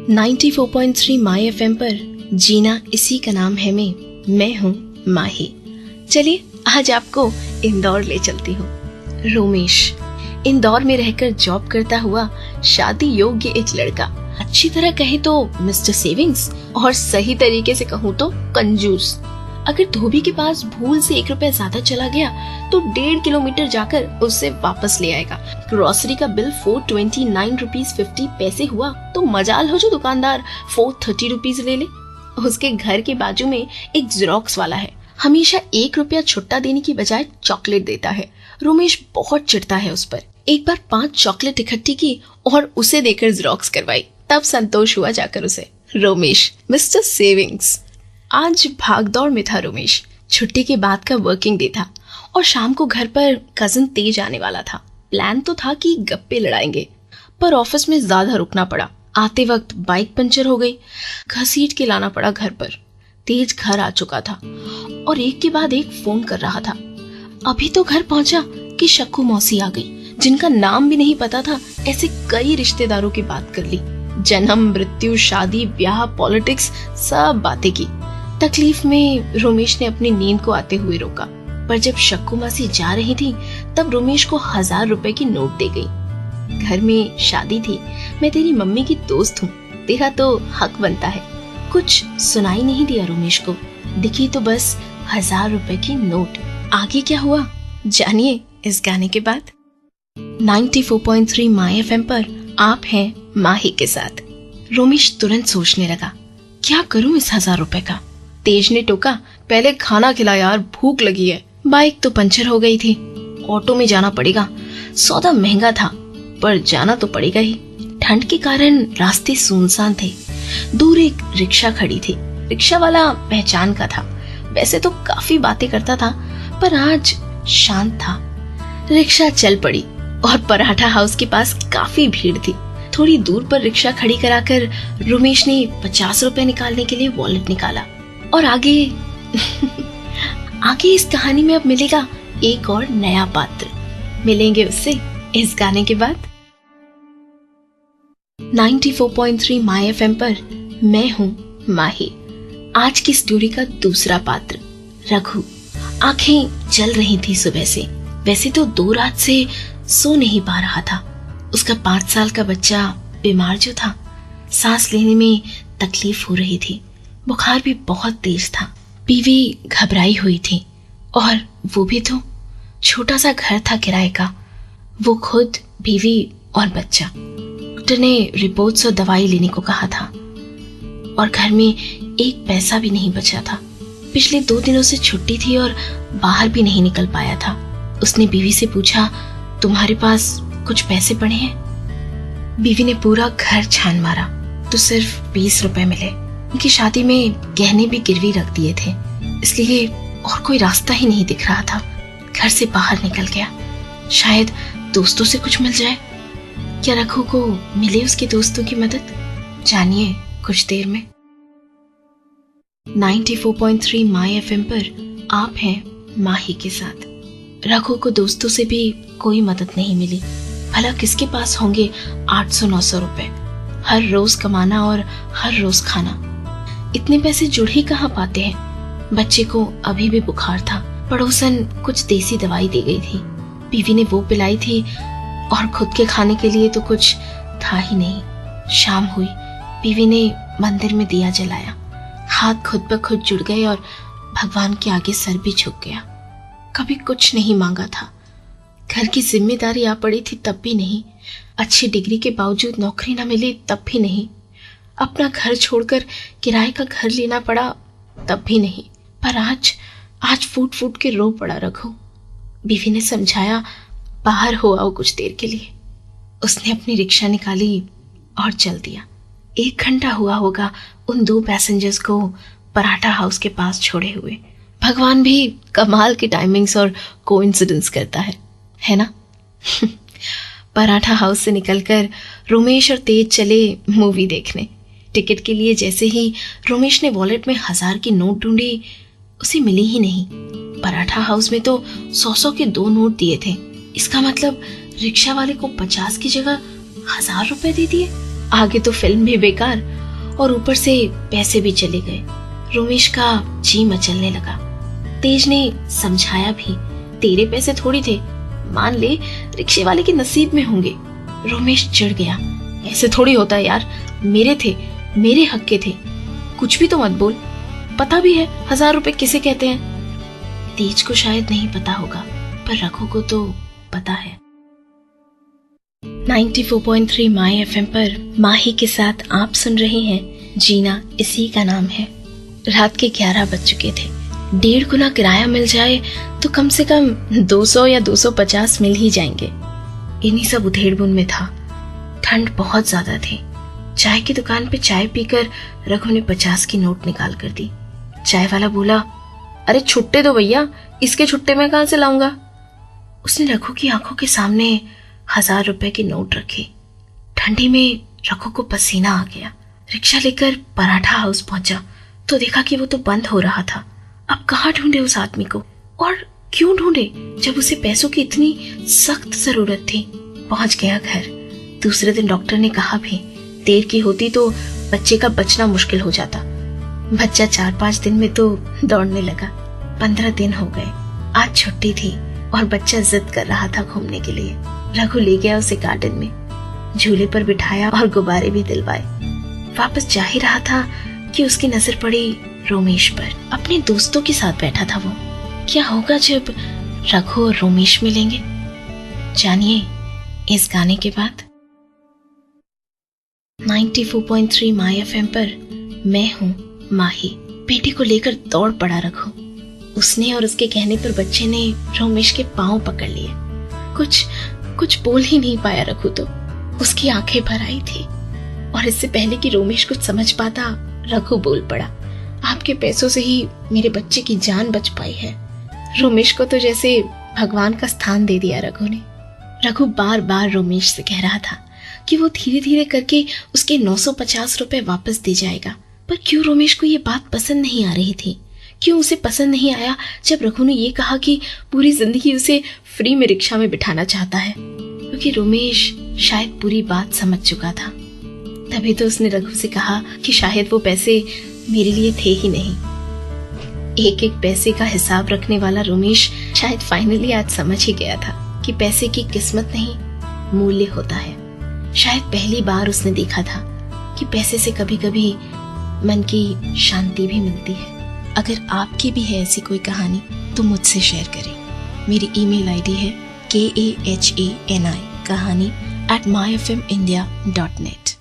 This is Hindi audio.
94.3 माई एफएम पर जीना इसी का नाम है मैं हूँ माही। चलिए आज आपको इंदौर ले चलती हूँ। रोमेश इंदौर में रहकर जॉब करता हुआ शादी योग्य एक लड़का, अच्छी तरह कहे तो मिस्टर सेविंग्स और सही तरीके से कहूँ तो कंजूस। अगर धोबी के पास भूल से 1 रुपया ज्यादा चला गया तो 1.5 किलोमीटर जाकर उससे वापस ले आएगा। ग्रोसरी का बिल 429 रुपीज 50 पैसे हुआ तो मजाल हो जो दुकानदार 430 रुपीज ले ले। उसके घर के बाजू में एक जेरोक्स वाला है, हमेशा 1 रुपया छुट्टा देने की बजाय चॉकलेट देता है। रोमेश बहुत चिढ़ता है उस पर। एक बार 5 चॉकलेट इकट्ठी की और उसे देकर जेरोक्स करवाई, तब संतोष हुआ जाकर उसे। Romesh mister savings. आज भागदौड़ में था रोमेश। छुट्टी के बाद का वर्किंग डे था और शाम को घर पर कजिन तेज आने वाला था। प्लान तो था कि गप्पे लड़ाएंगे, पर ऑफिस में ज्यादा रुकना पड़ा। आते वक्त बाइक पंचर हो गई, घसीट के लाना पड़ा घर पर। तेज घर आ चुका था और एक के बाद एक फोन कर रहा था। अभी तो घर पहुंचा कि शक्कू मौसी आ गई, जिनका नाम भी नहीं पता था। ऐसे कई रिश्तेदारों की बात कर ली, जन्म मृत्यु शादी ब्याह पॉलिटिक्स सब बातें की। तकलीफ में रोमेश ने अपनी नींद को आते हुए रोका, पर जब शक्कू मासी जा रही थी तब रोमेश को 1000 रुपए की नोट दे गई। घर में शादी थी, मैं तेरी मम्मी की दोस्त हूँ, तेरा तो हक बनता है। कुछ सुनाई नहीं दिया रोमेश को, दिखी तो बस 1000 रुपए की नोट। आगे क्या हुआ जानिए इस गाने के बाद। 94.3 माई एफएम पर आप हैं माही के साथ। रोमेश तुरंत सोचने लगा, क्या करूं इस 1000 रुपए का। तेज ने टोका, पहले खाना खिला यार, भूख लगी है। बाइक तो पंचर हो गई थी, ऑटो में जाना पड़ेगा। सौदा महंगा था पर जाना तो पड़ेगा ही। ठंड के कारण रास्ते सुनसान थे। दूर एक रिक्शा खड़ी थी। रिक्शा वाला पहचान का था, वैसे तो काफी बातें करता था पर आज शांत था। रिक्शा चल पड़ी और पराठा हाउस के पास काफी भीड़ थी। थोड़ी दूर पर रिक्शा खड़ी कराकर रोमेश ने 50 रुपए निकालने के लिए वॉलेट निकाला और आगे आगे इस कहानी में अब मिलेगा एक और नया पात्र। मिलेंगे उससे इस गाने के बाद। 94.3 माई एफएम पर मैं हूँ माही। आज की स्टोरी का दूसरा पात्र रघु। आंखें जल रही थी सुबह से। वैसे तो 2 रात से सो नहीं पा रहा था। उसका 5 साल का बच्चा बीमार जो था, सांस लेने में तकलीफ हो रही थी। बुखार भी बहुत तेज था। बीवी घबराई हुई थी और वो भी तो छोटा सा घर था किराए का। वो खुद, बीवी और बच्चा। डॉक्टर ने रिपोर्ट्स और दवाई लेने को कहा था और घर में 1 पैसा भी नहीं बचा था। पिछले 2 दिनों से छुट्टी थी और बाहर भी नहीं निकल पाया था। उसने बीवी से पूछा, तुम्हारे पास कुछ पैसे पड़े हैं? बीवी ने पूरा घर छान मारा तो सिर्फ 20 रुपए मिले। उनकी शादी में गहने भी गिरवी रख दिए थे, इसलिए और कोई रास्ता ही नहीं दिख रहा था। घर से बाहर निकल गया, शायद दोस्तों से कुछ मिल जाए। क्या रघु को मिले उसके दोस्तों की मदद? जानिए कुछ देर में। 94.3 माई एफएम पर आप हैं माही के साथ। रघु को दोस्तों से भी कोई मदद नहीं मिली। भला किसके पास होंगे 800-900 रुपए? हर रोज कमाना और हर रोज खाना, इतने पैसे जुड़ ही कहाँ पाते हैं। बच्चे को अभी भी बुखार था। पड़ोसन कुछ देसी दवाई दे गई थी, बीवी ने वो पिलाई थी और खुद के खाने के लिए तो कुछ था ही नहीं। शाम हुई, बीवी ने मंदिर में दिया जलाया। हाथ खुद ब खुद जुड़ गए और भगवान के आगे सर भी झुक गया। कभी कुछ नहीं मांगा था, घर की जिम्मेदारी आ पड़ी थी तब भी नहीं, अच्छी डिग्री के बावजूद नौकरी न मिली तब भी नहीं, अपना घर छोड़कर किराए का घर लेना पड़ा तब भी नहीं। पर आज फूट फूट के रो पड़ा रघु। बीवी ने समझाया, बाहर हो आओ कुछ देर के लिए। उसने अपनी रिक्शा निकाली और चल दिया। 1 घंटा हुआ होगा उन 2 पैसेंजर्स को पराठा हाउस के पास छोड़े हुए। भगवान भी कमाल की टाइमिंग्स और कोइंसिडेंस करता है ना। पराठा हाउस से निकलकर रोमेश और तेज चले मूवी देखने। टिकट के लिए जैसे ही रोमेश ने वॉलेट में 1000 की नोट ढूंढी, उसे मिली ही नहीं। पराठा हाउस में तो 100 के 2 नोट दिए थे। इसका मतलब रिक्शा वाले को 50 की जगह 1000 रुपए दे दिए। आगे तो फिल्म भी बेकार और ऊपर से पैसे भी चले गए। रोमेश का जी मचलने लगा। तेज ने समझाया भी, तेरे पैसे थोड़ी थे, मान ले रिक्शे वाले के नसीब में होंगे। रोमेश चिढ़ गया, ऐसे थोड़ी होता है यार, मेरे थे, मेरे हक के थे, कुछ भी तो मत बोल, पता भी है 1000 रुपए किसे कहते हैं। तेज को शायद नहीं पता होगा, पर रघु को तो पता है। 94.3 माय एफएम पर माही के साथ आप सुन रहे हैं जीना इसी का नाम है। रात के 11 बज चुके थे। 1.5 गुना किराया मिल जाए तो कम से कम 200 या 250 मिल ही जाएंगे। इन्हीं सब उधेड़-बुन में था। ठंड बहुत ज्यादा थी। चाय की दुकान पे चाय पीकर रघु ने 50 की नोट निकाल कर दी। चाय वाला बोला, अरे छुट्टे दो भैया, इसके छुट्टे मैं कहां से लाऊंगा। उसने रघु की आंखों के सामने 1000 रुपए की नोट रखी। ठंडी में रघु को पसीना आ गया। रिक्शा लेकर पराठा हाउस पहुंचा तो देखा कि वो तो बंद हो रहा था। अब कहाँ ढूंढे उस आदमी को, और क्यों ढूंढे जब उसे पैसों की इतनी सख्त जरूरत थी। पहुंच गया घर। दूसरे दिन डॉक्टर ने कहा भी, देर की होती तो बच्चे का बचना मुश्किल हो जाता। बच्चा 4-5 दिन में तो दौड़ने लगा। 15 दिन हो गए। आज छुट्टी थी और बच्चा जिद कर रहा था घूमने के लिए। रघु ले गया उसे गार्डन में, झूले पर बिठाया और गुब्बारे भी दिलवाए। वापस जा ही रहा था कि उसकी नजर पड़ी रोमेश पर। अपने दोस्तों के साथ बैठा था वो। क्या होगा जब रघु और रोमेश मिलेंगे, जानिए इस गाने के बाद। 94.3 माय एफएम पर मैं हूँ माही। बेटी को लेकर दौड़ पड़ा रघु। उसने और उसके कहने पर बच्चे ने रोमेश के पांव पकड़ लिए। कुछ बोल ही नहीं पाया रघु तो। उसकी आंखें भर आई थी और इससे पहले कि रोमेश कुछ समझ पाता, रघु बोल पड़ा, आपके पैसों से ही मेरे बच्चे की जान बच पाई है। रोमेश को तो जैसे भगवान का स्थान दे दिया रघु ने। रघु बार बार रोमेश से कह रहा था कि वो धीरे धीरे करके उसके 950 रुपए वापस दे जाएगा, पर क्यों रोमेश को ये बात पसंद नहीं आ रही थी। क्यों उसे पसंद नहीं आया जब रघु ने ये कहा कि पूरी जिंदगी उसे फ्री में रिक्शा में बिठाना चाहता है, क्योंकि रोमेश शायद पूरी बात समझ चुका था। तभी तो उसने रघु से कहा कि शायद वो पैसे मेरे लिए थे ही नहीं। एक एक पैसे का हिसाब रखने वाला रोमेश शायद फाइनली आज समझ ही गया था कि पैसे की किस्मत नहीं, मूल्य होता है। शायद पहली बार उसने देखा था कि पैसे से कभी कभी मन की शांति भी मिलती है। अगर आपकी भी है ऐसी कोई कहानी तो मुझसे शेयर करें। मेरी ईमेल आईडी है kahani kahani@myfmindia.net।